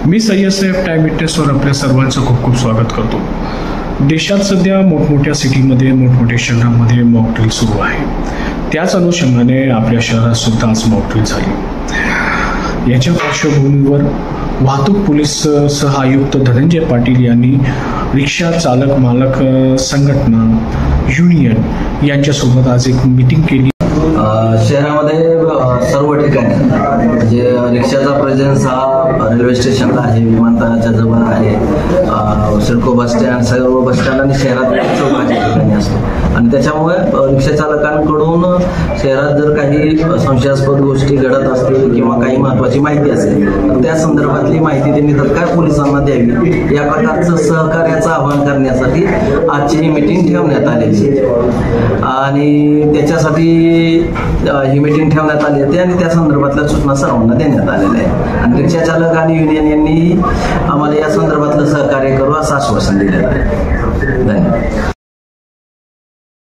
मी Syed Saif time विटनेसवर आपल्या सर्वांचं खूप खूप स्वागत करतो। देशात सध्या मोठमोठ्या सिटीमध्ये मोठमोठ्या शहरांमध्ये मॉकड्रिल सुरू आहे। त्याच अनुषंगाने आपल्या शहरात सुद्धा आज मॉकड्रिल झाली। याच्या पार्श्वभूमीवर वाहतूक पोलीस सह आयुक्त धनंजय पाटील यांनी रिक्षा चालक मालक संघटना युनियन यांच्यासोबत आज एक मीटिंग केली। शहरामध्ये सर्व ठिकाणी म्हणजे रिक्षाचा प्रेझेन्स हा रेल्वे स्टेशनला आहे, विमानतळाच्या जवळ आहे, सिडको बस स्टँड, सर्व बस स्टँड आणि शहरात चौकाच्या ठिकाणी असतो आणि त्याच्यामुळे रिक्षा चालकांकडून शहरात जर काही संशयास्पद गोष्टी घडत असतील किंवा काही महत्वाची माहिती असेल तर त्या संदर्भातली माहिती त्यांनी तत्काळ पोलिसांना द्यावी, या प्रकारचं सहकार्याचं आवाहन करण्यासाठी आजची ही मीटिंग ठेवण्यात आलेली आणि त्याच्यासाठी ही मीटिंग ठेवण्यात आली होती आणि त्या संदर्भातल्या सूचना सर्वांना देण्यात आलेल्या आहे आणि रिक्षा चालक आणि युनियन यांनी आम्हाला या संदर्भातलं सहकार्य करू असं आश्वासन दिलेलं आहे। धन्यवाद।